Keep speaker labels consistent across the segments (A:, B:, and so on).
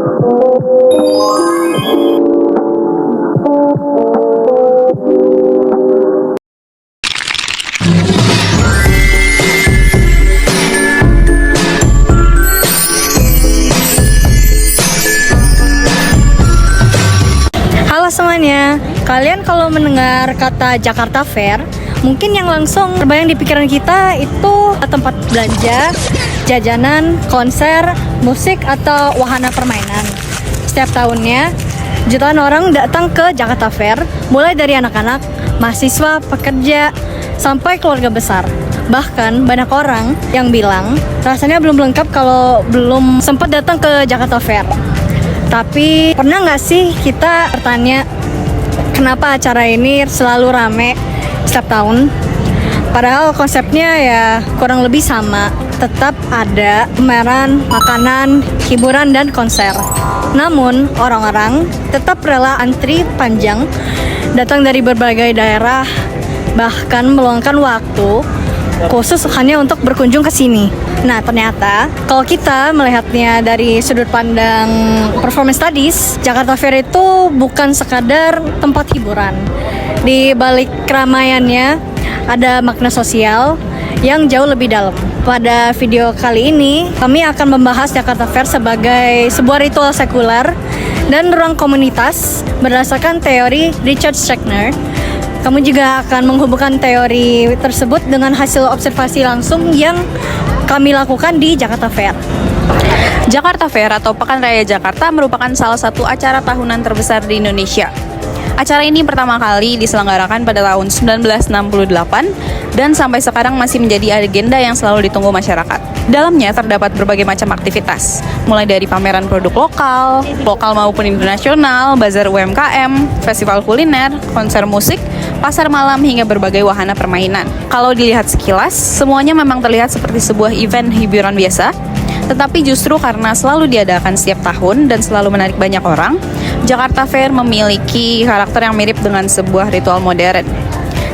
A: Halo semuanya, kalian kalau mendengar kata Jakarta Fair, mungkin yang langsung terbayang di pikiran kita itu tempat belanja, jajanan, konser, musik, atau wahana permainan. Setiap tahunnya, jutaan orang datang ke Jakarta Fair, mulai dari anak-anak, mahasiswa, pekerja, sampai keluarga besar. Bahkan banyak orang yang bilang rasanya belum lengkap kalau belum sempat datang ke Jakarta Fair. Tapi pernah nggak sih kita bertanya kenapa acara ini selalu rame setiap tahun? Padahal konsepnya ya kurang lebih sama. Tetap ada pameran, makanan, hiburan, dan konser. Namun orang-orang tetap rela antri panjang, datang dari berbagai daerah, bahkan meluangkan waktu khusus hanya untuk berkunjung ke sini. Nah, ternyata kalau kita melihatnya dari sudut pandang performance studies, Jakarta Fair itu bukan sekadar tempat hiburan. Di balik keramaiannya ada makna sosial yang jauh lebih dalam. Pada video kali ini, kami akan membahas Jakarta Fair sebagai sebuah ritual sekuler dan ruang komunitas berdasarkan teori Richard Schechner. Kamu juga akan menghubungkan teori tersebut dengan hasil observasi langsung yang kami lakukan di Jakarta Fair.
B: Jakarta Fair atau Pekan Raya Jakarta merupakan salah satu acara tahunan terbesar di Indonesia. Acara ini pertama kali diselenggarakan pada tahun 1968 dan sampai sekarang masih menjadi agenda yang selalu ditunggu masyarakat. Dalamnya terdapat berbagai macam aktivitas, mulai dari pameran produk lokal maupun internasional, bazar UMKM, festival kuliner, konser musik, pasar malam, hingga berbagai wahana permainan. Kalau dilihat sekilas, semuanya memang terlihat seperti sebuah event hiburan biasa, tetapi justru karena selalu diadakan setiap tahun dan selalu menarik banyak orang, Jakarta Fair memiliki karakter yang mirip dengan sebuah ritual modern.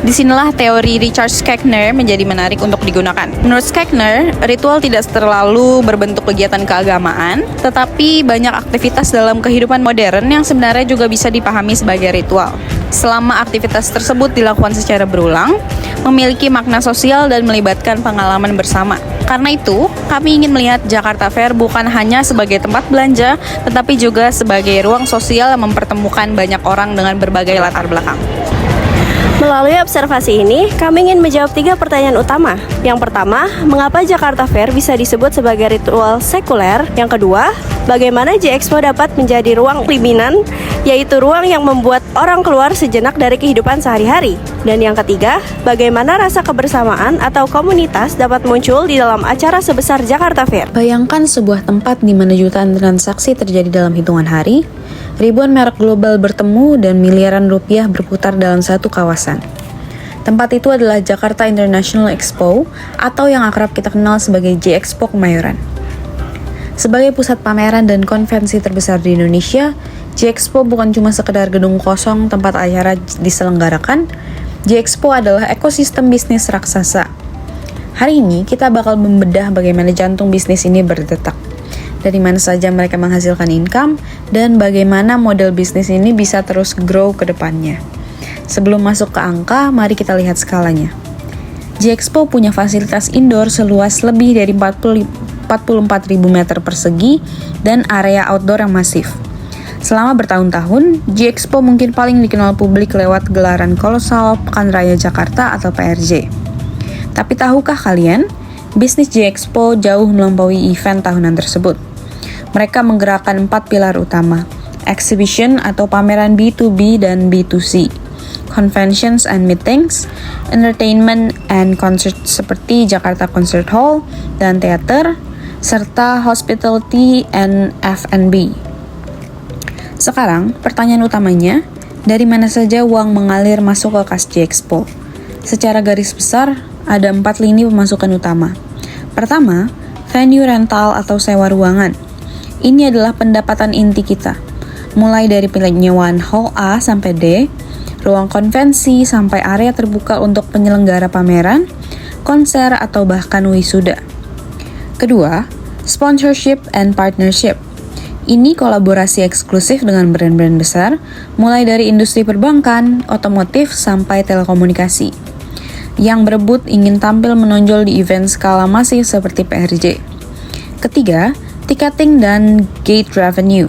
B: Disinilah teori Richard Schechner menjadi menarik untuk digunakan. Menurut Schechner, ritual tidak terlalu berbentuk kegiatan keagamaan, tetapi banyak aktivitas dalam kehidupan modern yang sebenarnya juga bisa dipahami sebagai ritual. Selama aktivitas tersebut dilakukan secara berulang, memiliki makna sosial dan melibatkan pengalaman bersama. Karena itu, kami ingin melihat Jakarta Fair bukan hanya sebagai tempat belanja, tetapi juga sebagai ruang sosial yang mempertemukan banyak orang dengan berbagai latar belakang.
C: Melalui observasi ini, kami ingin menjawab 3 pertanyaan utama. Yang pertama, mengapa Jakarta Fair bisa disebut sebagai ritual sekuler? Yang kedua, bagaimana J-Expo dapat menjadi ruang pimpinan, yaitu ruang yang membuat orang keluar sejenak dari kehidupan sehari-hari? Dan yang ketiga, bagaimana rasa kebersamaan atau komunitas dapat muncul di dalam acara sebesar Jakarta Fair?
B: Bayangkan sebuah tempat di mana jutaan transaksi terjadi dalam hitungan hari, ribuan merek global bertemu dan miliaran rupiah berputar dalam satu kawasan. Tempat itu adalah Jakarta International Expo atau yang akrab kita kenal sebagai J-Expo Kemayoran. Sebagai pusat pameran dan konvensi terbesar di Indonesia, J-Expo bukan cuma sekedar gedung kosong tempat acara diselenggarakan. J-Expo adalah ekosistem bisnis raksasa. Hari ini kita bakal membedah bagaimana jantung bisnis ini berdetak. Dari mana saja mereka menghasilkan income, dan bagaimana model bisnis ini bisa terus grow ke depannya. Sebelum masuk ke angka, mari kita lihat skalanya. J-Expo punya fasilitas indoor seluas lebih dari 44.000 meter persegi dan area outdoor yang masif. Selama bertahun-tahun, J-Expo mungkin paling dikenal publik lewat gelaran kolosal Pekan Raya Jakarta atau PRJ. Tapi tahukah kalian, bisnis J-Expo jauh melampaui event tahunan tersebut. Mereka menggerakkan 4 pilar utama, exhibition atau pameran B2B dan B2C, conventions and meetings, entertainment and concert seperti Jakarta Concert Hall dan teater, serta hospitality and F&B. Sekarang, pertanyaan utamanya, dari mana saja uang mengalir masuk ke kas J-Expo? Secara garis besar, ada 4 lini pemasukan utama. Pertama, venue rental atau sewa ruangan. Ini adalah pendapatan inti kita, mulai dari penyewaan hall A sampai D, ruang konvensi sampai area terbuka untuk penyelenggara pameran, konser, atau bahkan wisuda. Kedua, sponsorship and partnership. Ini kolaborasi eksklusif dengan brand-brand besar, mulai dari industri perbankan, otomotif, sampai telekomunikasi, yang berebut ingin tampil menonjol di event skala masif seperti PRJ. Ketiga, ticketing dan gate revenue.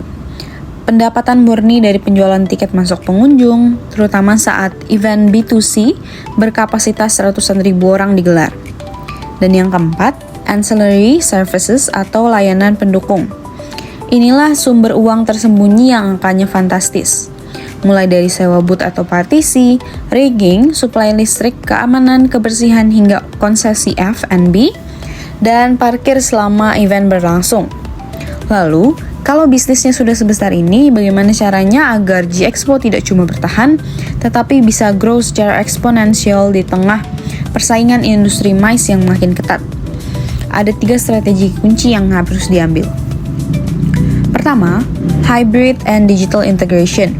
B: Pendapatan murni dari penjualan tiket masuk pengunjung, terutama saat event B2C berkapasitas ratusan ribu orang digelar. Dan yang keempat, ancillary services atau layanan pendukung. Inilah sumber uang tersembunyi yang angkanya fantastis. Mulai dari sewa booth atau partisi, rigging, suplai listrik, keamanan, kebersihan, hingga konsesi F&B, dan parkir selama event berlangsung. Lalu, kalau bisnisnya sudah sebesar ini, bagaimana caranya agar G-Expo tidak cuma bertahan, tetapi bisa grow secara eksponensial di tengah persaingan industri MICE yang makin ketat? Ada 3 strategi kunci yang harus diambil. Pertama, hybrid and digital integration.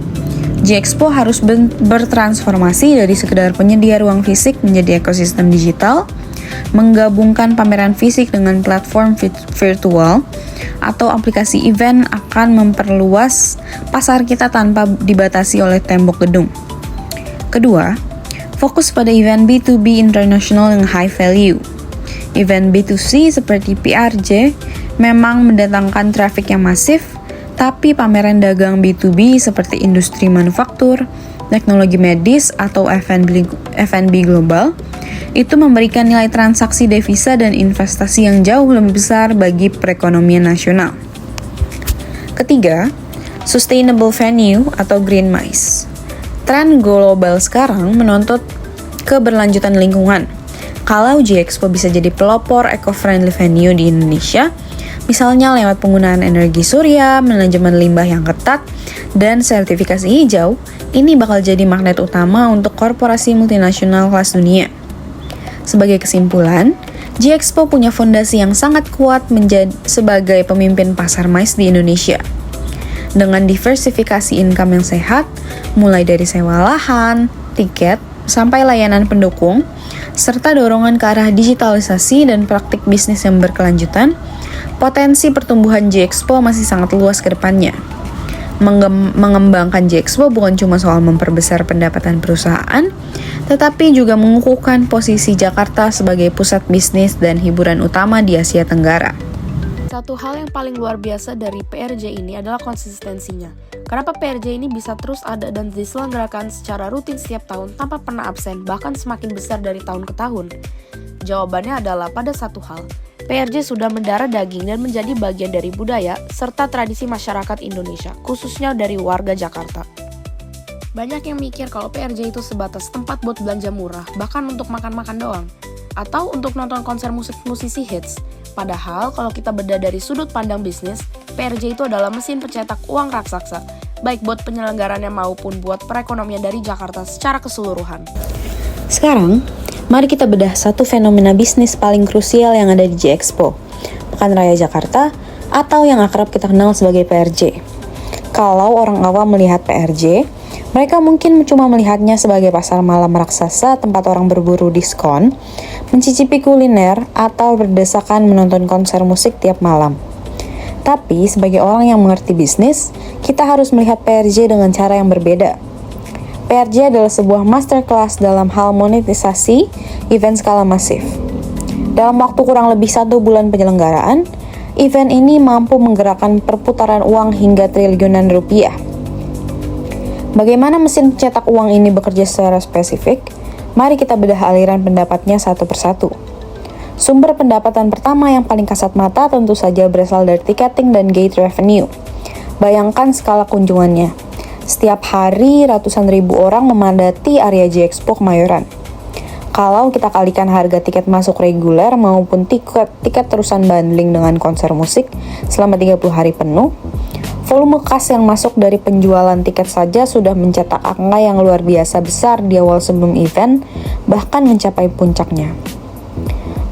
B: G-Expo harus bertransformasi dari sekedar penyedia ruang fisik menjadi ekosistem digital, menggabungkan pameran fisik dengan platform virtual, atau aplikasi event akan memperluas pasar kita tanpa dibatasi oleh tembok gedung. Kedua, fokus pada event B2B internasional yang high value. Event B2C seperti PRJ memang mendatangkan traffic yang masif, tapi pameran dagang B2B seperti industri manufaktur, teknologi medis, atau F&B global itu memberikan nilai transaksi devisa dan investasi yang jauh lebih besar bagi perekonomian nasional. Ketiga, sustainable venue atau green MICE. Tren global sekarang menuntut keberlanjutan lingkungan. Kalau G-Expo bisa jadi pelopor eco-friendly venue di Indonesia, misalnya lewat penggunaan energi surya, manajemen limbah yang ketat, dan sertifikasi hijau, ini bakal jadi magnet utama untuk korporasi multinasional kelas dunia. Sebagai kesimpulan, G-Expo punya fondasi yang sangat kuat sebagai pemimpin pasar MICE di Indonesia. Dengan diversifikasi income yang sehat, mulai dari sewa lahan, tiket, sampai layanan pendukung, serta dorongan ke arah digitalisasi dan praktik bisnis yang berkelanjutan, potensi pertumbuhan G-Expo masih sangat luas ke depannya. Mengembangkan G-Expo bukan cuma soal memperbesar pendapatan perusahaan, tetapi juga mengukuhkan posisi Jakarta sebagai pusat bisnis dan hiburan utama di Asia Tenggara.
D: Satu hal yang paling luar biasa dari PRJ ini adalah konsistensinya. Kenapa PRJ ini bisa terus ada dan diselenggarakan secara rutin setiap tahun tanpa pernah absen, bahkan semakin besar dari tahun ke tahun? Jawabannya adalah pada satu hal. PRJ sudah mendarah daging dan menjadi bagian dari budaya serta tradisi masyarakat Indonesia, khususnya dari warga Jakarta. Banyak yang mikir kalau PRJ itu sebatas tempat buat belanja murah, bahkan untuk makan-makan doang, atau untuk nonton konser musisi hits. Padahal kalau kita bedah dari sudut pandang bisnis, PRJ itu adalah mesin pencetak uang raksasa, baik buat penyelenggarannya maupun buat perekonomian dari Jakarta secara keseluruhan.
B: Sekarang, mari kita bedah satu fenomena bisnis paling krusial yang ada di G-Expo, Pekan Raya Jakarta, atau yang akrab kita kenal sebagai PRJ. Kalau orang awam melihat PRJ, mereka mungkin cuma melihatnya sebagai pasar malam raksasa tempat orang berburu diskon, mencicipi kuliner, atau berdesakan menonton konser musik tiap malam. Tapi, sebagai orang yang mengerti bisnis, kita harus melihat PRJ dengan cara yang berbeda. PRJ adalah sebuah masterclass dalam hal monetisasi event skala masif. Dalam waktu kurang lebih 1 bulan penyelenggaraan, event ini mampu menggerakkan perputaran uang hingga triliunan rupiah. Bagaimana mesin pencetak uang ini bekerja secara spesifik? Mari kita bedah aliran pendapatnya satu persatu. Sumber pendapatan pertama yang paling kasat mata tentu saja berasal dari ticketing dan gate revenue. Bayangkan skala kunjungannya. Setiap hari ratusan ribu orang memadati area G-Expo Kemayoran. Kalau kita kalikan harga tiket masuk reguler maupun tiket terusan bundling dengan konser musik selama 30 hari penuh, volume kas yang masuk dari penjualan tiket saja sudah mencetak angka yang luar biasa besar di awal sebelum event, bahkan mencapai puncaknya.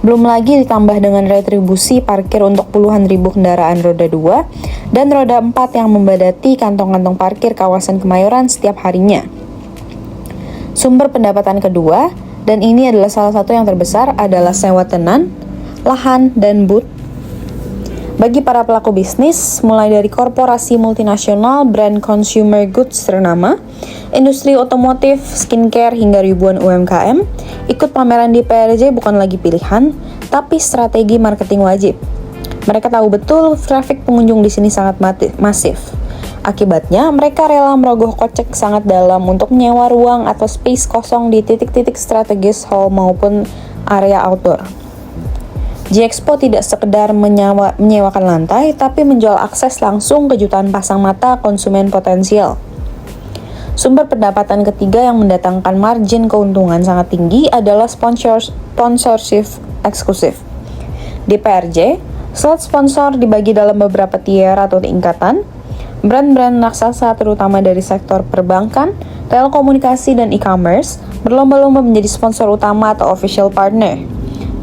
B: Belum lagi ditambah dengan retribusi parkir untuk puluhan ribu kendaraan roda 2 dan roda 4 yang membadati kantong-kantong parkir kawasan Kemayoran setiap harinya. Sumber pendapatan kedua, dan ini adalah salah satu yang terbesar, adalah sewa tenan, lahan, dan booth. Bagi para pelaku bisnis, mulai dari korporasi multinasional, brand consumer goods ternama, industri otomotif, skincare, hingga ribuan UMKM, ikut pameran di PRJ bukan lagi pilihan, tapi strategi marketing wajib. Mereka tahu betul traffic pengunjung di sini sangat masif. Akibatnya, mereka rela merogoh kocek sangat dalam untuk menyewa ruang atau space kosong di titik-titik strategis hall maupun area outdoor. G-Expo tidak sekedar menyewakan lantai, tapi menjual akses langsung ke jutaan pasang mata konsumen potensial. Sumber pendapatan ketiga yang mendatangkan margin keuntungan sangat tinggi adalah sponsorship eksklusif. Di PRJ, slot sponsor dibagi dalam beberapa tier atau tingkatan. Brand-brand raksasa terutama dari sektor perbankan, telekomunikasi, dan e-commerce berlomba-lomba menjadi sponsor utama atau official partner.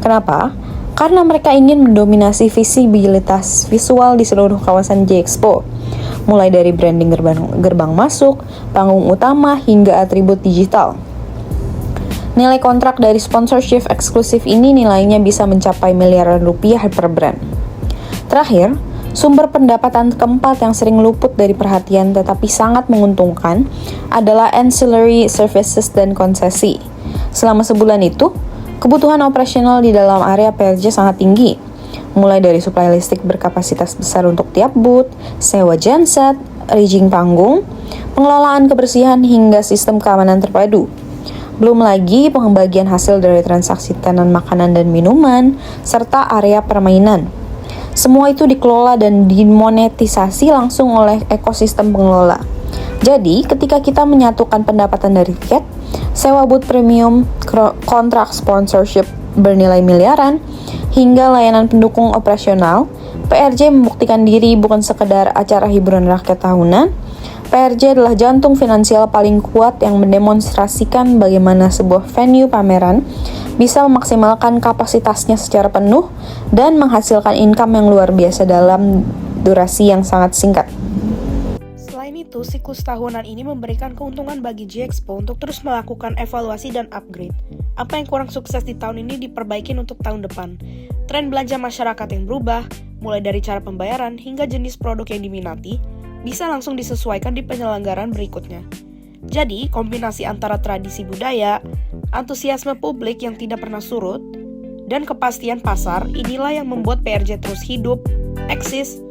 B: Kenapa? Karena mereka ingin mendominasi visibilitas visual di seluruh kawasan G-Expo, mulai dari branding gerbang masuk, panggung utama, hingga atribut digital. Nilai kontrak dari sponsorship eksklusif ini nilainya bisa mencapai miliaran rupiah per brand. Terakhir, sumber pendapatan keempat yang sering luput dari perhatian tetapi sangat menguntungkan adalah ancillary services dan konsesi. Selama sebulan itu, kebutuhan operasional di dalam area PRJ sangat tinggi, mulai dari suplai listrik berkapasitas besar untuk tiap booth, sewa genset, rigging panggung, pengelolaan kebersihan, hingga sistem keamanan terpadu. Belum lagi pembagian hasil dari transaksi tenan makanan dan minuman, serta area permainan. Semua itu dikelola dan dimonetisasi langsung oleh ekosistem pengelola. Jadi, ketika kita menyatukan pendapatan dari tiket, sewa booth premium, kontrak sponsorship bernilai miliaran, hingga layanan pendukung operasional, PRJ membuktikan diri bukan sekedar acara hiburan rakyat tahunan. PRJ adalah jantung finansial paling kuat yang mendemonstrasikan bagaimana sebuah venue pameran bisa memaksimalkan kapasitasnya secara penuh dan menghasilkan income yang luar biasa dalam durasi yang sangat singkat.
D: Selain itu, siklus tahunan ini memberikan keuntungan bagi G-Expo untuk terus melakukan evaluasi dan upgrade. Apa yang kurang sukses di tahun ini diperbaikin untuk tahun depan. Tren belanja masyarakat yang berubah, mulai dari cara pembayaran hingga jenis produk yang diminati, bisa langsung disesuaikan di penyelenggaraan berikutnya. Jadi, kombinasi antara tradisi budaya, antusiasme publik yang tidak pernah surut, dan kepastian pasar inilah yang membuat PRJ terus hidup, eksis,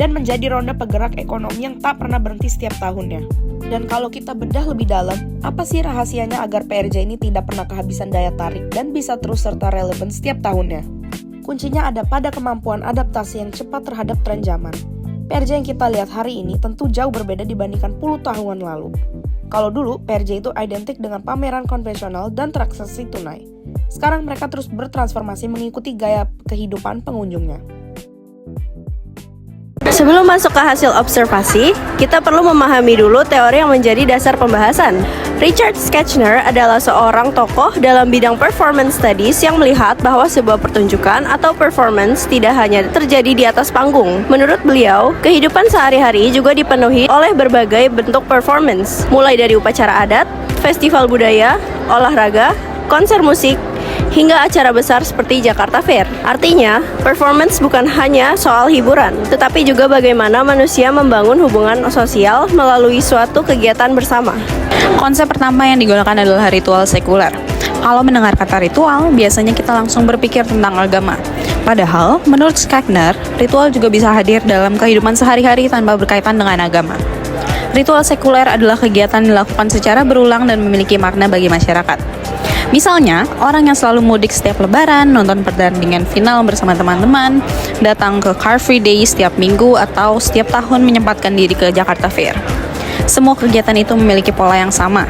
D: dan menjadi roda penggerak ekonomi yang tak pernah berhenti setiap tahunnya. Dan kalau kita bedah lebih dalam, apa sih rahasianya agar PRJ ini tidak pernah kehabisan daya tarik dan bisa terus serta relevan setiap tahunnya? Kuncinya ada pada kemampuan adaptasi yang cepat terhadap tren zaman. PRJ yang kita lihat hari ini tentu jauh berbeda dibandingkan puluh tahun lalu. Kalau dulu, PRJ itu identik dengan pameran konvensional dan transaksi tunai. Sekarang mereka terus bertransformasi mengikuti gaya kehidupan pengunjungnya.
C: Sebelum masuk ke hasil observasi, kita perlu memahami dulu teori yang menjadi dasar pembahasan. Richard Schechner adalah seorang tokoh dalam bidang performance studies yang melihat bahwa sebuah pertunjukan atau performance tidak hanya terjadi di atas panggung. Menurut beliau, kehidupan sehari-hari juga dipenuhi oleh berbagai bentuk performance, mulai dari upacara adat, festival budaya, olahraga, konser musik, hingga acara besar seperti Jakarta Fair. Artinya, performance bukan hanya soal hiburan, tetapi juga bagaimana manusia membangun hubungan sosial melalui suatu kegiatan bersama.
B: Konsep pertama yang digunakan adalah ritual sekuler. Kalau mendengar kata ritual, biasanya kita langsung berpikir tentang agama. Padahal, menurut Schechner, ritual juga bisa hadir dalam kehidupan sehari-hari tanpa berkaitan dengan agama. Ritual sekuler adalah kegiatan yang dilakukan secara berulang dan memiliki makna bagi masyarakat. Misalnya, orang yang selalu mudik setiap lebaran, nonton pertandingan final bersama teman-teman, datang ke Car Free Day setiap minggu, atau setiap tahun menyempatkan diri ke Jakarta Fair. Semua kegiatan itu memiliki pola yang sama.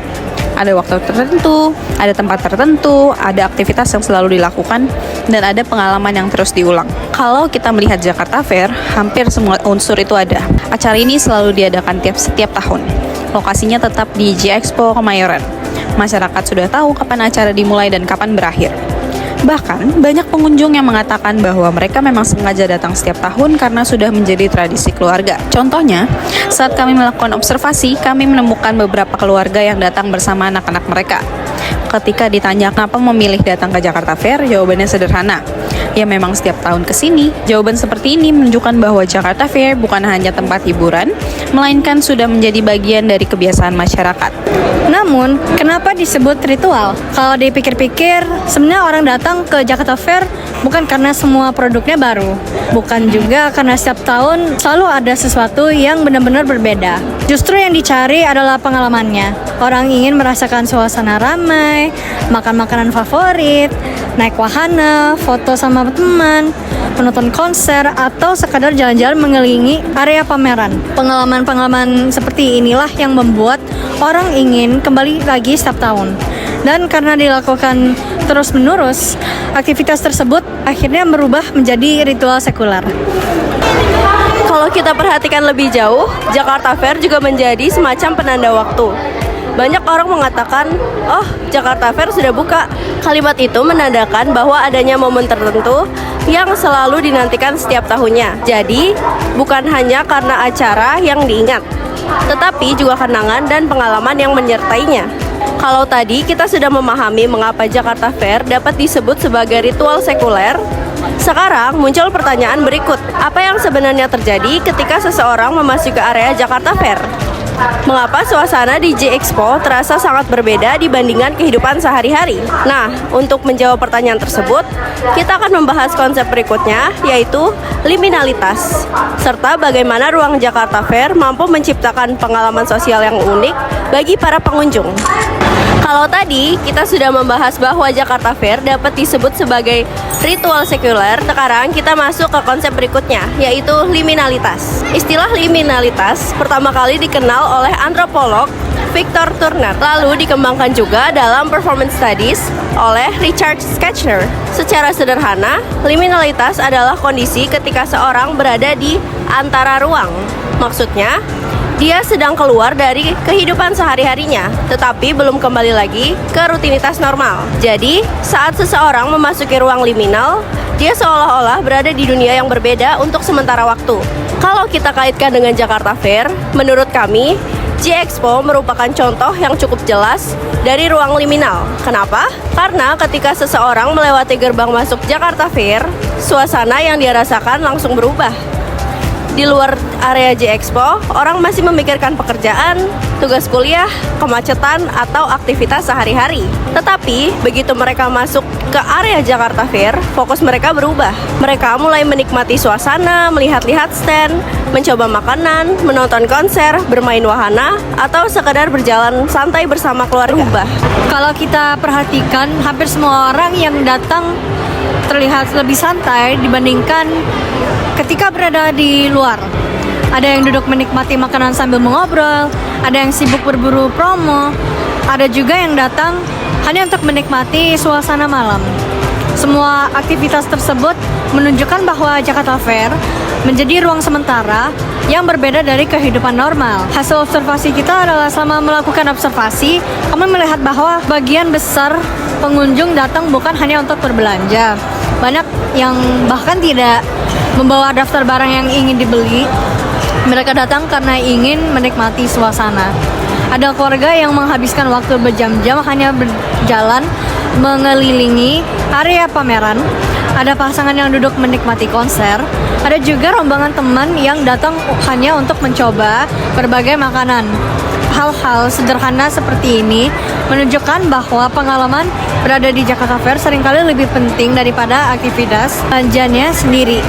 B: Ada waktu tertentu, ada tempat tertentu, ada aktivitas yang selalu dilakukan, dan ada pengalaman yang terus diulang. Kalau kita melihat Jakarta Fair, hampir semua unsur itu ada. Acara ini selalu diadakan setiap tahun. Lokasinya tetap di G-Expo Kemayoran. Masyarakat sudah tahu kapan acara dimulai dan kapan berakhir. Bahkan, banyak pengunjung yang mengatakan bahwa mereka memang sengaja datang setiap tahun karena sudah menjadi tradisi keluarga. Contohnya, saat kami melakukan observasi, kami menemukan beberapa keluarga yang datang bersama anak-anak mereka. Ketika ditanya kenapa memilih datang ke Jakarta Fair, jawabannya sederhana. Ya memang setiap tahun kesini. Jawaban seperti ini menunjukkan bahwa Jakarta Fair bukan hanya tempat hiburan, melainkan sudah menjadi bagian dari kebiasaan masyarakat.
A: Namun, kenapa disebut ritual? Kalau dipikir-pikir, sebenarnya orang datang ke Jakarta Fair bukan karena semua produknya baru. Bukan juga karena setiap tahun selalu ada sesuatu yang benar-benar berbeda. Justru yang dicari adalah pengalamannya. Orang ingin merasakan suasana ramai, makan makanan favorit, naik wahana, foto sama teman, menonton konser, atau sekadar jalan-jalan mengelilingi area pameran. Pengalaman-pengalaman seperti inilah yang membuat orang ingin kembali lagi setiap tahun. Dan karena dilakukan terus-menerus, aktivitas tersebut akhirnya berubah menjadi ritual sekuler.
C: Kalau kita perhatikan lebih jauh, Jakarta Fair juga menjadi semacam penanda waktu. Banyak orang mengatakan, "Oh, Jakarta Fair sudah buka." Kalimat itu menandakan bahwa adanya momen tertentu yang selalu dinantikan setiap tahunnya. Jadi, bukan hanya karena acara yang diingat, tetapi juga kenangan dan pengalaman yang menyertainya. Kalau tadi kita sudah memahami mengapa Jakarta Fair dapat disebut sebagai ritual sekuler, sekarang muncul pertanyaan berikut. Apa yang sebenarnya terjadi ketika seseorang memasuki area Jakarta Fair? Mengapa suasana di J-Expo terasa sangat berbeda dibandingkan kehidupan sehari-hari? Nah, untuk menjawab pertanyaan tersebut, kita akan membahas konsep berikutnya, yaitu liminalitas, serta bagaimana ruang Jakarta Fair mampu menciptakan pengalaman sosial yang unik bagi para pengunjung. Kalau tadi kita sudah membahas bahwa Jakarta Fair dapat disebut sebagai ritual sekuler, sekarang kita masuk ke konsep berikutnya, yaitu liminalitas. Istilah liminalitas pertama kali dikenal oleh antropolog Victor Turner, lalu dikembangkan juga dalam performance studies oleh Richard Schachner. Secara sederhana, liminalitas adalah kondisi ketika seorang berada di antara ruang. Maksudnya, dia sedang keluar dari kehidupan sehari-harinya, tetapi belum kembali lagi ke rutinitas normal. Jadi, saat seseorang memasuki ruang liminal, dia seolah-olah berada di dunia yang berbeda untuk sementara waktu. Kalau kita kaitkan dengan Jakarta Fair, menurut kami, J-Expo merupakan contoh yang cukup jelas dari ruang liminal. Kenapa? Karena ketika seseorang melewati gerbang masuk Jakarta Fair, suasana yang dia rasakan langsung berubah. Di luar area J-Expo, orang masih memikirkan pekerjaan, tugas kuliah, kemacetan, atau aktivitas sehari-hari. Tetapi, begitu mereka masuk ke area Jakarta Fair, fokus mereka berubah. Mereka mulai menikmati suasana, melihat-lihat stand, mencoba makanan, menonton konser, bermain wahana, atau sekadar berjalan santai bersama keluarga.
A: Kalau kita perhatikan, hampir semua orang yang datang terlihat lebih santai dibandingkan ketika berada di luar. Ada yang duduk menikmati makanan sambil mengobrol, ada yang sibuk berburu promo, ada juga yang datang hanya untuk menikmati suasana malam. Semua aktivitas tersebut menunjukkan bahwa Jakarta Fair menjadi ruang sementara yang berbeda dari kehidupan normal. Hasil observasi kita adalah selama melakukan observasi, kami melihat bahwa bagian besar pengunjung datang bukan hanya untuk berbelanja. Banyak yang bahkan tidak membawa daftar barang yang ingin dibeli. Mereka datang karena ingin menikmati suasana. Ada keluarga yang menghabiskan waktu berjam-jam hanya berjalan mengelilingi area pameran. Ada pasangan yang duduk menikmati konser. Ada juga rombongan teman yang datang hanya untuk mencoba berbagai makanan. Hal-hal sederhana seperti ini menunjukkan bahwa pengalaman berada di Jakarta Fair seringkali lebih penting daripada aktivitas belanjanya sendiri.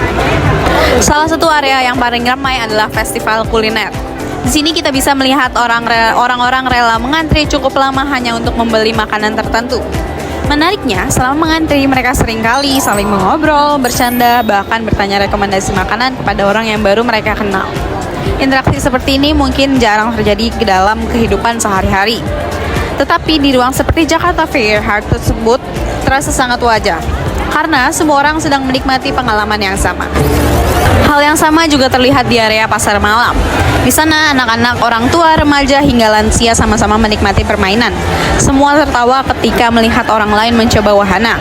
B: Salah satu area yang paling ramai adalah festival kuliner. Di sini kita bisa melihat orang-orang rela mengantri cukup lama hanya untuk membeli makanan tertentu. Menariknya, selama mengantri mereka seringkali saling mengobrol, bercanda, bahkan bertanya rekomendasi makanan kepada orang yang baru mereka kenal. Interaksi seperti ini mungkin jarang terjadi ke dalam kehidupan sehari-hari. Tetapi di ruang seperti Jakarta Fair, hal tersebut terasa sangat wajar, karena semua orang sedang menikmati pengalaman yang sama.
E: Hal yang sama juga terlihat di area pasar malam. Di sana anak-anak, orang tua, remaja hingga lansia sama-sama menikmati permainan. Semua tertawa ketika melihat orang lain mencoba wahana.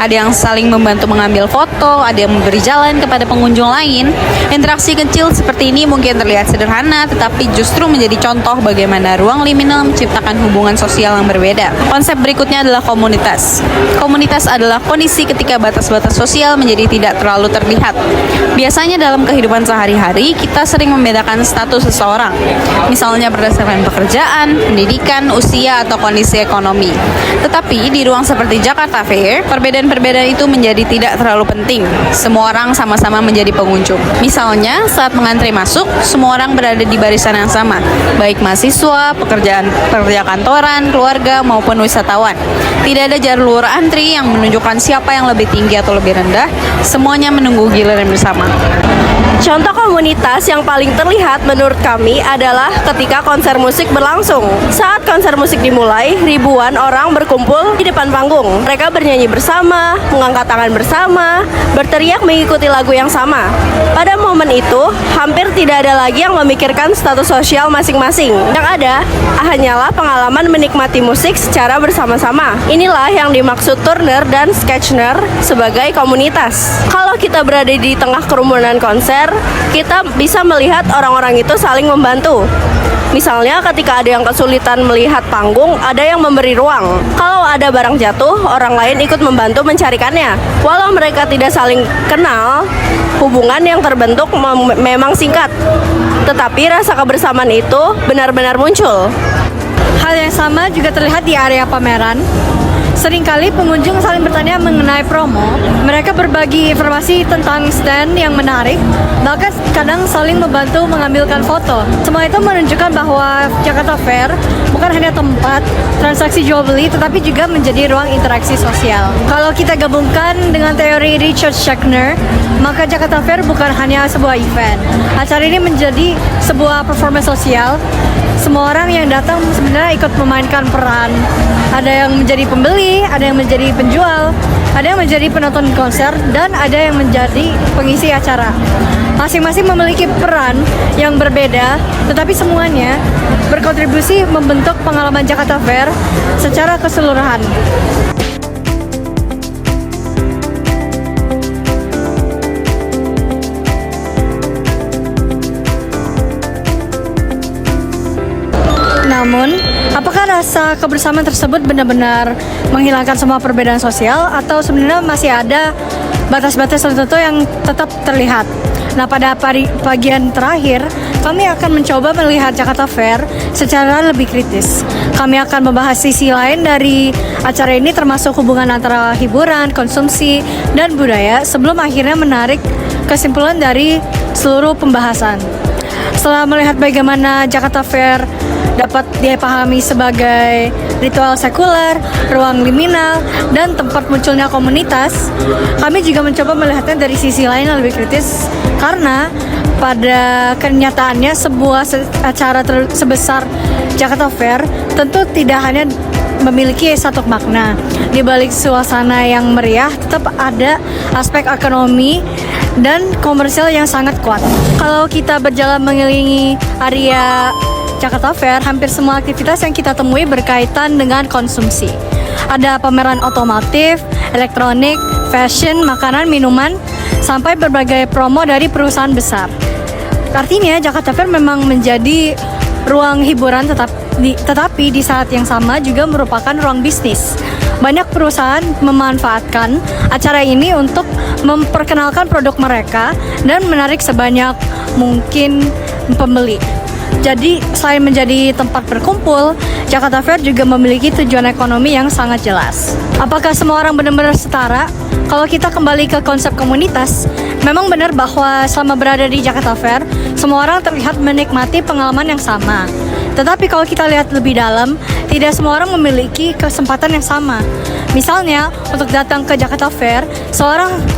E: Ada yang saling membantu mengambil foto, ada yang memberi jalan kepada pengunjung lain. Interaksi kecil seperti ini mungkin terlihat sederhana, tetapi justru menjadi contoh bagaimana ruang liminal menciptakan hubungan sosial yang berbeda. Konsep berikutnya adalah komunitas. Komunitas adalah kondisi ketika batas-batas sosial menjadi tidak terlalu terlihat. Biasanya dalam kehidupan sehari-hari, kita sering membedakan status seseorang, misalnya berdasarkan pekerjaan, pendidikan, usia, atau kondisi ekonomi. Tetapi di ruang seperti Jakarta Fair, perbedaan-perbedaan itu menjadi tidak terlalu penting. Semua orang sama-sama menjadi pengunjung. Misalnya, saat mengantri masuk, semua orang berada di barisan yang sama, baik mahasiswa, pekerja kantoran, keluarga, maupun wisatawan. Tidak ada jalur antri yang menunjukkan siapa yang lebih tinggi atau lebih rendah. Semuanya menunggu giliran bersama.
C: Contoh komunitas yang paling terlihat menurut kami adalah ketika konser musik berlangsung. Saat konser musik dimulai, ribuan orang berkumpul di depan panggung. Mereka bernyanyi bersama, mengangkat tangan bersama, berteriak mengikuti lagu yang sama. Pada momen itu, hampir tidak ada lagi yang memikirkan status sosial masing-masing. Yang ada, hanyalah pengalaman menikmati musik secara bersama-sama. Inilah yang dimaksud Turner dan Skechner sebagai komunitas. Kalau kita berada di tengah kerumunan konser, kita bisa melihat orang-orang itu saling membantu. Misalnya ketika ada yang kesulitan melihat panggung, ada yang memberi ruang. Kalau ada barang jatuh, orang lain ikut membantu mencarikannya. Walau mereka tidak saling kenal, hubungan yang terbentuk memang singkat. Tetapi rasa kebersamaan itu benar-benar muncul.
A: Hal yang sama juga terlihat di area pameran. Seringkali pengunjung saling bertanya mengenai promo. Mereka berbagi informasi tentang stand yang menarik, bahkan kadang saling membantu mengambilkan foto. Semua itu menunjukkan bahwa Jakarta Fair bukan hanya tempat transaksi jual beli, tetapi juga menjadi ruang interaksi sosial. Kalau kita gabungkan dengan teori Richard Schechner, maka Jakarta Fair bukan hanya sebuah event. Acara ini menjadi sebuah performance sosial. Semua orang yang datang sebenarnya ikut memainkan peran. Ada yang menjadi pembeli, ada yang menjadi penjual, ada yang menjadi penonton konser, dan ada yang menjadi pengisi acara. Masing-masing memiliki peran yang berbeda, tetapi semuanya berkontribusi membentuk pengalaman Jakarta Fair secara keseluruhan. Namun, apakah rasa kebersamaan tersebut benar-benar menghilangkan semua perbedaan sosial, atau sebenarnya masih ada batas-batas tertentu yang tetap terlihat? Nah, pada bagian terakhir, kami akan mencoba melihat Jakarta Fair secara lebih kritis. Kami akan membahas sisi lain dari acara ini, termasuk hubungan antara hiburan, konsumsi, dan budaya, sebelum akhirnya menarik kesimpulan dari seluruh pembahasan. Setelah melihat bagaimana Jakarta Fair dapat dipahami sebagai ritual sekuler, ruang liminal, dan tempat munculnya komunitas, kami juga mencoba melihatnya dari sisi lain yang lebih kritis, karena pada kenyataannya sebuah acara sebesar Jakarta Fair tentu tidak hanya memiliki satu makna. Di balik suasana yang meriah, tetap ada aspek ekonomi dan komersial yang sangat kuat. Kalau kita berjalan mengelilingi area Jakarta Fair, hampir semua aktivitas yang kita temui berkaitan dengan konsumsi. Ada pameran otomotif, elektronik, fashion, makanan, minuman, sampai berbagai promo dari perusahaan besar. Artinya Jakarta Fair memang menjadi ruang hiburan, tetapi di saat yang sama juga merupakan ruang bisnis. Banyak perusahaan memanfaatkan acara ini untuk memperkenalkan produk mereka dan menarik sebanyak mungkin pembeli. Jadi selain menjadi tempat berkumpul, Jakarta Fair juga memiliki tujuan ekonomi yang sangat jelas. Apakah semua orang benar-benar setara? Kalau kita kembali ke konsep komunitas, memang benar bahwa selama berada di Jakarta Fair, semua orang terlihat menikmati pengalaman yang sama. Tetapi kalau kita lihat lebih dalam, tidak semua orang memiliki kesempatan yang sama. Misalnya, untuk datang ke Jakarta Fair,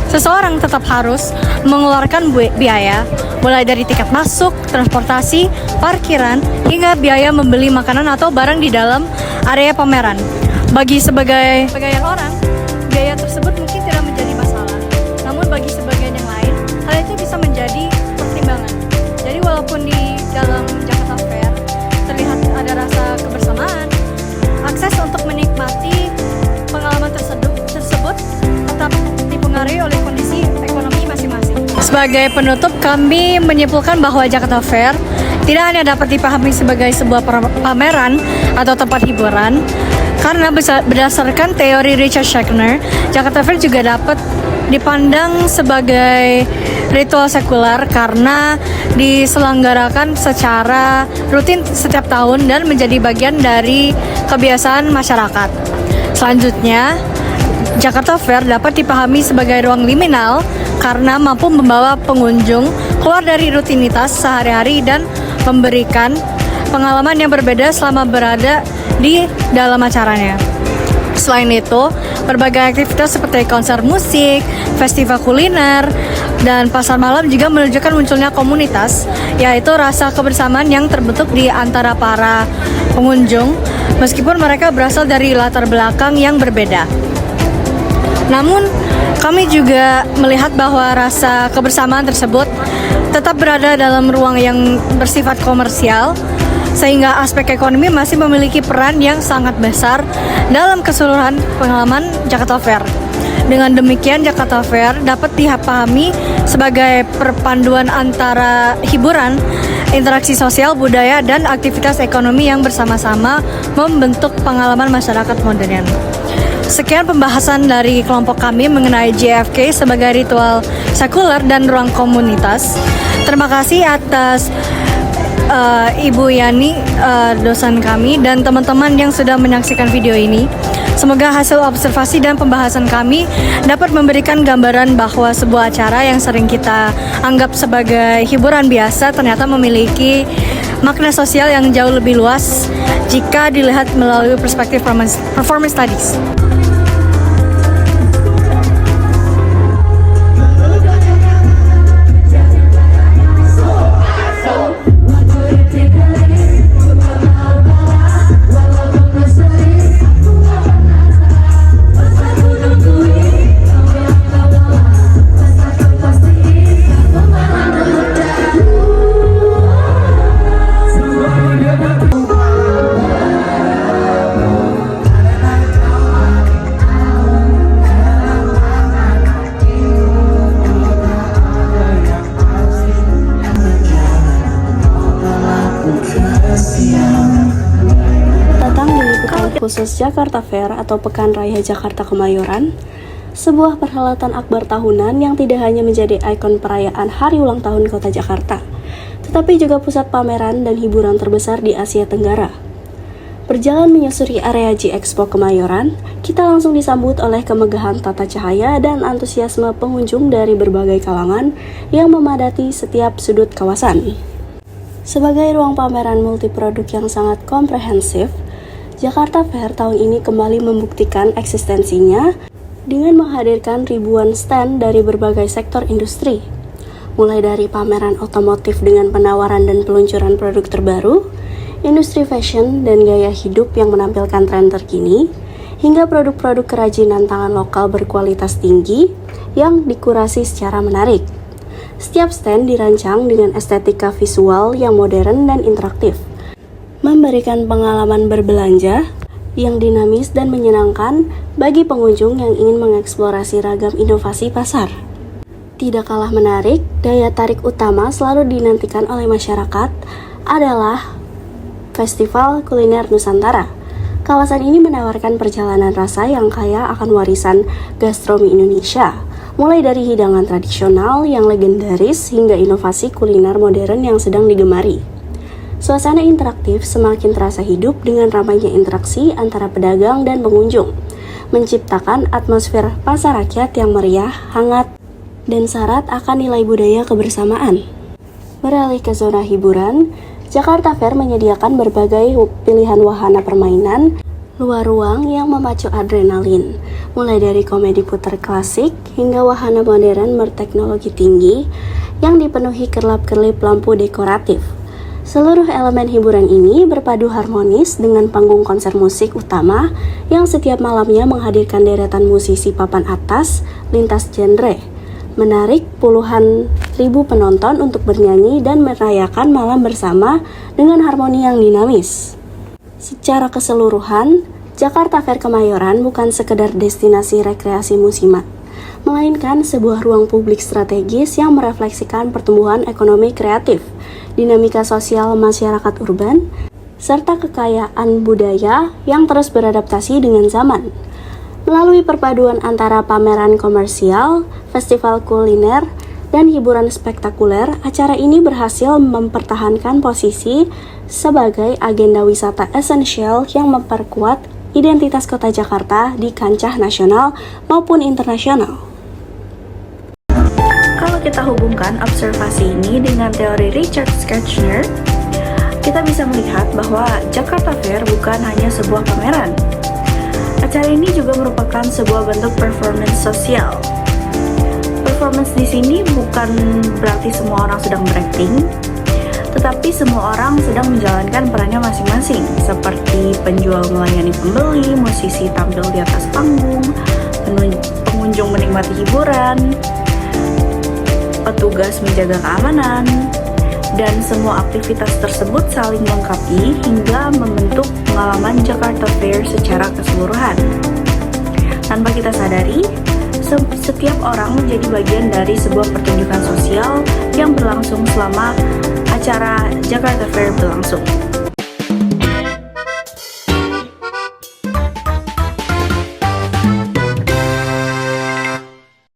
A: seseorang tetap harus mengeluarkan biaya, mulai dari tiket masuk, transportasi, parkiran, hingga biaya membeli makanan atau barang di dalam area pameran. Bagi sebagian orang, biaya tersebut mungkin tidak menjadi masalah. Namun bagi sebagian yang lain, hal itu bisa menjadi sebagai penutup, kami menyimpulkan bahwa Jakarta Fair tidak hanya dapat dipahami sebagai sebuah pameran atau tempat hiburan, karena berdasarkan teori Richard Schachner, Jakarta Fair juga dapat dipandang sebagai ritual sekuler karena diselenggarakan secara rutin setiap tahun dan menjadi bagian dari kebiasaan masyarakat. Selanjutnya, Jakarta Fair dapat dipahami sebagai ruang liminal karena mampu membawa pengunjung keluar dari rutinitas sehari-hari dan memberikan pengalaman yang berbeda selama berada di dalam acaranya. Selain itu, berbagai aktivitas seperti konser musik, festival kuliner, dan pasar malam juga menunjukkan munculnya komunitas, yaitu rasa kebersamaan yang terbentuk di antara para pengunjung, meskipun mereka berasal dari latar belakang yang berbeda. Namun, kami juga melihat bahwa rasa kebersamaan tersebut tetap berada dalam ruang yang bersifat komersial, sehingga aspek ekonomi masih memiliki peran yang sangat besar dalam keseluruhan pengalaman Jakarta Fair. Dengan demikian, Jakarta Fair dapat dipahami sebagai perpaduan antara hiburan, interaksi sosial, budaya, dan aktivitas ekonomi yang bersama-sama membentuk pengalaman masyarakat modern. Sekian pembahasan dari kelompok kami mengenai JFK sebagai ritual sekuler dan ruang komunitas. Terima kasih atas Ibu Yani, dosen kami, dan teman-teman yang sudah menyaksikan video ini. Semoga hasil observasi dan pembahasan kami dapat memberikan gambaran bahwa sebuah acara yang sering kita anggap sebagai hiburan biasa ternyata memiliki makna sosial yang jauh lebih luas jika dilihat melalui perspektif performance studies.
C: Datang di liputan khusus Jakarta Fair atau Pekan Raya Jakarta Kemayoran, sebuah perhelatan akbar tahunan yang tidak hanya menjadi ikon perayaan hari ulang tahun Kota Jakarta, tetapi juga pusat pameran dan hiburan terbesar di Asia Tenggara. Berjalan menyusuri area G-Expo Kemayoran, kita langsung disambut oleh kemegahan tata cahaya dan antusiasme pengunjung dari berbagai kalangan yang memadati setiap sudut kawasan. Sebagai ruang pameran multiproduk yang sangat komprehensif, Jakarta Fair tahun ini kembali membuktikan eksistensinya dengan menghadirkan ribuan stand dari berbagai sektor industri. Mulai dari pameran otomotif dengan penawaran dan peluncuran produk terbaru, industri fashion dan gaya hidup yang menampilkan tren terkini, hingga produk-produk kerajinan tangan lokal berkualitas tinggi yang dikurasi secara menarik. Setiap stand dirancang dengan estetika visual yang modern dan interaktif, memberikan pengalaman berbelanja yang dinamis dan menyenangkan bagi pengunjung yang ingin mengeksplorasi ragam inovasi pasar. Tidak kalah menarik, daya tarik utama selalu dinantikan oleh masyarakat adalah Festival Kuliner Nusantara. Kawasan ini menawarkan perjalanan rasa yang kaya akan warisan gastronomi Indonesia, mulai dari hidangan tradisional yang legendaris hingga inovasi kuliner modern yang sedang digemari. Suasana interaktif semakin terasa hidup dengan ramainya interaksi antara pedagang dan pengunjung, menciptakan atmosfer pasar rakyat yang meriah, hangat, dan syarat akan nilai budaya kebersamaan. Beralih ke zona hiburan, Jakarta Fair menyediakan berbagai pilihan wahana permainan luar ruang yang memacu adrenalin, mulai dari komedi putar klasik hingga wahana modern berteknologi tinggi yang dipenuhi kerlap-kerlip lampu dekoratif. Seluruh elemen hiburan ini berpadu harmonis dengan panggung konser musik utama yang setiap malamnya menghadirkan deretan musisi papan atas lintas genre, menarik puluhan ribu penonton untuk bernyanyi dan merayakan malam bersama dengan harmoni yang dinamis. Secara keseluruhan, Jakarta Fair Kemayoran bukan sekedar destinasi rekreasi musiman, melainkan sebuah ruang publik strategis yang merefleksikan pertumbuhan ekonomi kreatif, dinamika sosial masyarakat urban, serta kekayaan budaya yang terus beradaptasi dengan zaman. Melalui perpaduan antara pameran komersial, festival kuliner, dan hiburan spektakuler, acara ini berhasil mempertahankan posisi sebagai agenda wisata esensial yang memperkuat identitas kota Jakarta di kancah nasional maupun internasional. Kalau kita hubungkan observasi ini dengan teori Richard Schachner, kita bisa melihat bahwa Jakarta Fair bukan hanya sebuah pameran. Acara ini juga merupakan sebuah bentuk performance sosial. Performance di sini bukan berarti semua orang sedang berakting, tetapi semua orang sedang menjalankan perannya masing-masing, seperti penjual melayani pembeli, musisi tampil di atas panggung, pengunjung menikmati hiburan, petugas menjaga keamanan, dan semua aktivitas tersebut saling melengkapi hingga membentuk pengalaman Jakarta Fair secara keseluruhan. Tanpa kita sadari, setiap orang menjadi bagian dari sebuah pertunjukan sosial yang berlangsung selama acara Jakarta Fair berlangsung.